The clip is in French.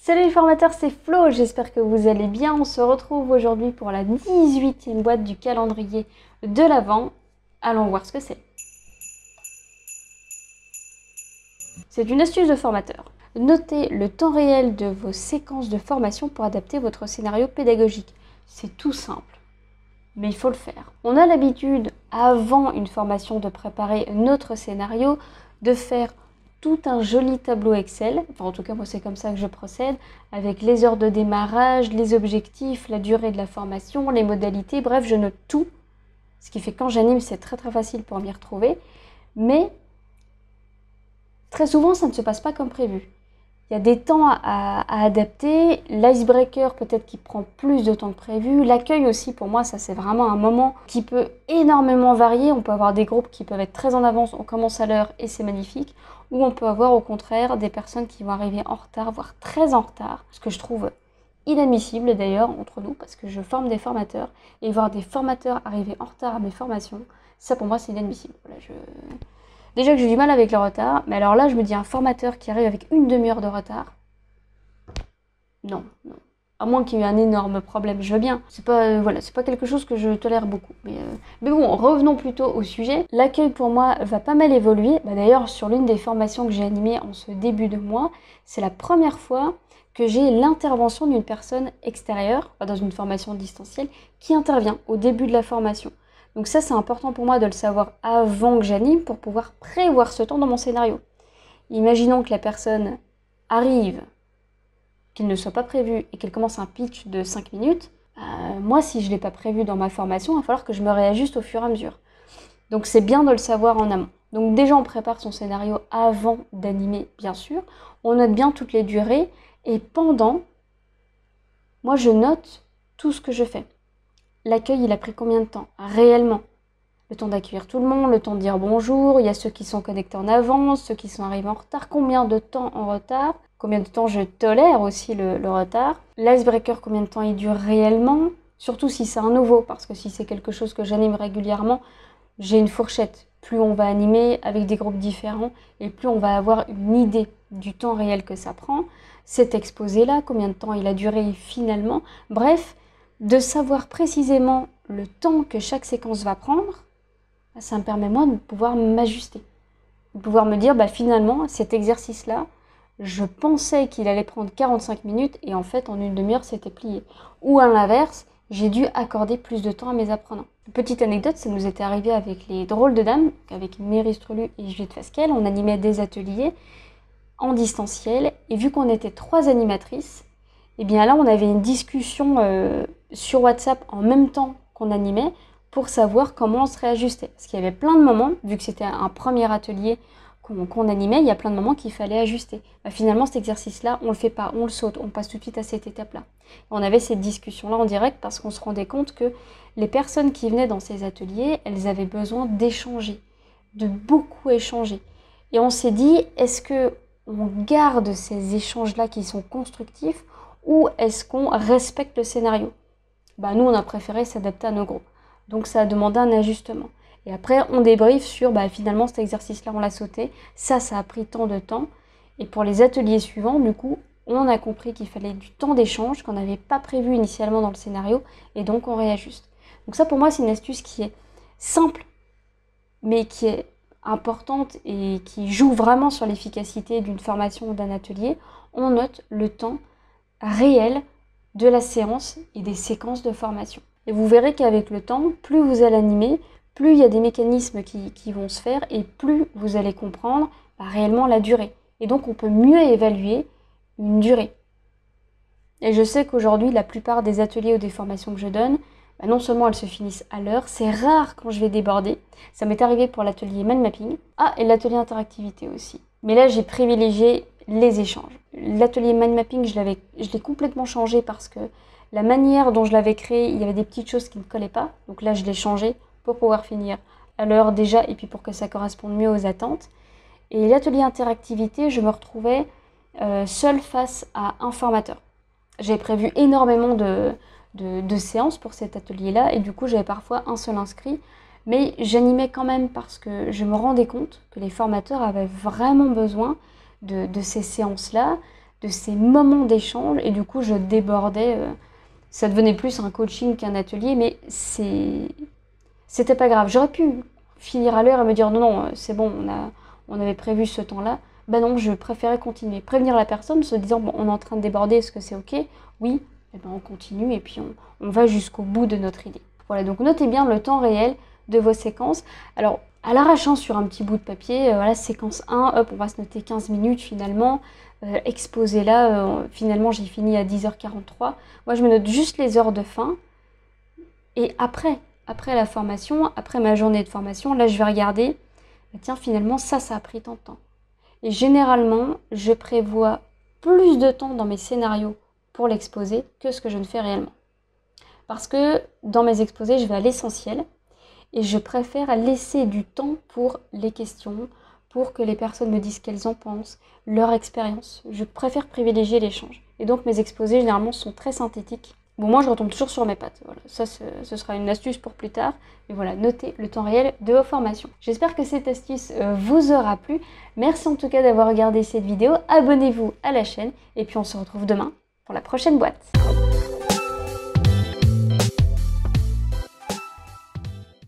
Salut les formateurs, c'est Flo, j'espère que vous allez bien. On se retrouve aujourd'hui pour la 18e boîte du calendrier de l'Avent. Allons voir ce que c'est. C'est une astuce de formateur. Notez le temps réel de vos séquences de formation pour adapter votre scénario pédagogique. C'est tout simple, mais il faut le faire. On a l'habitude, avant une formation, de préparer notre scénario, de faire tout un joli tableau Excel, enfin en tout cas moi c'est comme ça que je procède, avec les heures de démarrage, les objectifs, la durée de la formation, les modalités, bref je note tout, ce qui fait que quand j'anime c'est très facile pour m'y retrouver, mais très souvent ça ne se passe pas comme prévu. Il y a des temps à adapter, l'icebreaker peut-être qui prend plus de temps que prévu, l'accueil aussi pour moi ça c'est vraiment un moment qui peut énormément varier, on peut avoir des groupes qui peuvent être très en avance, on commence à l'heure et c'est magnifique, ou on peut avoir au contraire des personnes qui vont arriver en retard, voire très en retard, ce que je trouve inadmissible d'ailleurs entre nous parce que je forme des formateurs et voir des formateurs arriver en retard à mes formations, ça pour moi c'est inadmissible. Voilà, Déjà que j'ai du mal avec le retard, mais alors là je me dis un formateur qui arrive avec une demi-heure de retard, non. À moins qu'il y ait un énorme problème, je veux bien. C'est pas, c'est pas quelque chose que je tolère beaucoup. Mais bon, revenons plutôt au sujet. L'accueil pour moi va pas mal évoluer. D'ailleurs, sur l'une des formations que j'ai animées en ce début de mois, c'est la première fois que j'ai l'intervention d'une personne extérieure, dans une formation distancielle, qui intervient au début de la formation. Donc ça, c'est important pour moi de le savoir avant que j'anime pour pouvoir prévoir ce temps dans mon scénario. Imaginons que la personne arrive, qu'il ne soit pas prévu et qu'elle commence un pitch de 5 minutes, moi, si je ne l'ai pas prévu dans ma formation, il va falloir que je me réajuste au fur et à mesure. Donc c'est bien de le savoir en amont. Donc déjà, on prépare son scénario avant d'animer, bien sûr. On note bien toutes les durées et pendant, moi, je note tout ce que je fais. L'accueil, il a pris combien de temps réellement? Le temps d'accueillir tout le monde, le temps de dire bonjour, il y a ceux qui sont connectés en avance, ceux qui sont arrivés en retard, combien de temps en retard, combien de temps je tolère aussi le retard, l'icebreaker, combien de temps il dure réellement, surtout si c'est un nouveau, parce que si c'est quelque chose que j'anime régulièrement, j'ai une fourchette. Plus on va animer avec des groupes différents et plus on va avoir une idée du temps réel que ça prend, cet exposé-là, combien de temps il a duré finalement, bref, de savoir précisément le temps que chaque séquence va prendre, ça me permet moi de pouvoir m'ajuster, de pouvoir me dire finalement cet exercice-là, je pensais qu'il allait prendre 45 minutes et en fait en une demi-heure c'était plié. Ou à l'inverse, j'ai dû accorder plus de temps à mes apprenants. Petite anecdote, ça nous était arrivé avec les drôles de dames, avec Méry Strulu et Juliette Fasquelle, on animait des ateliers en distanciel et vu qu'on était 3 animatrices, et bien là on avait une discussion sur WhatsApp en même temps qu'on animait pour savoir comment on se réajustait. Parce qu'il y avait plein de moments, vu que c'était un premier atelier qu'on animait, il y a plein de moments qu'il fallait ajuster. Finalement cet exercice-là, on le fait pas, on le saute, on passe tout de suite à cette étape-là. On avait cette discussion-là en direct parce qu'on se rendait compte que les personnes qui venaient dans ces ateliers, elles avaient besoin d'échanger, de beaucoup échanger. Et on s'est dit, est-ce qu'on garde ces échanges-là qui sont constructifs ou est-ce qu'on respecte le scénario? Nous, on a préféré s'adapter à nos groupes. Donc, ça a demandé un ajustement. Et après, on débriefe sur, finalement, cet exercice-là, on l'a sauté. Ça a pris tant de temps. Et pour les ateliers suivants, du coup, on a compris qu'il fallait du temps d'échange qu'on n'avait pas prévu initialement dans le scénario. Et donc, on réajuste. Donc ça, pour moi, c'est une astuce qui est simple, mais qui est importante et qui joue vraiment sur l'efficacité d'une formation ou d'un atelier. On note le temps réel de la séance et des séquences de formation. Et vous verrez qu'avec le temps, plus vous allez animer, plus il y a des mécanismes qui vont se faire et plus vous allez comprendre réellement la durée. Et donc on peut mieux évaluer une durée. Et je sais qu'aujourd'hui, la plupart des ateliers ou des formations que je donne, non seulement elles se finissent à l'heure, c'est rare quand je vais déborder. Ça m'est arrivé pour l'atelier mind mapping. Et l'atelier interactivité aussi. Mais là, j'ai privilégié les échanges. L'atelier mind mapping, je l'ai complètement changé parce que la manière dont je l'avais créé, il y avait des petites choses qui ne collaient pas. Donc là, je l'ai changé pour pouvoir finir à l'heure déjà et puis pour que ça corresponde mieux aux attentes. Et l'atelier interactivité, je me retrouvais seule face à un formateur. J'avais prévu énormément de séances pour cet atelier-là et du coup, j'avais parfois un seul inscrit. Mais j'animais quand même parce que je me rendais compte que les formateurs avaient vraiment besoin de ces séances-là, de ces moments d'échange et du coup je débordais. Ça devenait plus un coaching qu'un atelier, mais c'était pas grave. J'aurais pu finir à l'heure et me dire non, c'est bon, on avait prévu ce temps-là. Ben non, je préférais continuer. Prévenir la personne, se disant bon, on est en train de déborder, est-ce que c'est ok? Oui, eh ben on continue et puis on va jusqu'au bout de notre idée. Voilà, donc notez bien le temps réel de vos séquences. Alors, à l'arrachant sur un petit bout de papier, voilà, séquence 1, hop, on va se noter 15 minutes finalement. Exposé là, finalement j'ai fini à 10h43. Moi je me note juste les heures de fin. Et après la formation, après ma journée de formation, là je vais regarder, tiens finalement ça a pris tant de temps. Et généralement, je prévois plus de temps dans mes scénarios pour l'exposé que ce que je ne fais réellement. Parce que dans mes exposés, je vais à l'essentiel et je préfère laisser du temps pour les questions, pour que les personnes me disent ce qu'elles en pensent, leur expérience. Je préfère privilégier l'échange. Et donc mes exposés, généralement, sont très synthétiques. Bon, moi, je retombe toujours sur mes pattes. Voilà. Ça, ce sera une astuce pour plus tard. Mais voilà, notez le temps réel de vos formations. J'espère que cette astuce vous aura plu. Merci en tout cas d'avoir regardé cette vidéo. Abonnez-vous à la chaîne. Et puis, on se retrouve demain pour la prochaine boîte.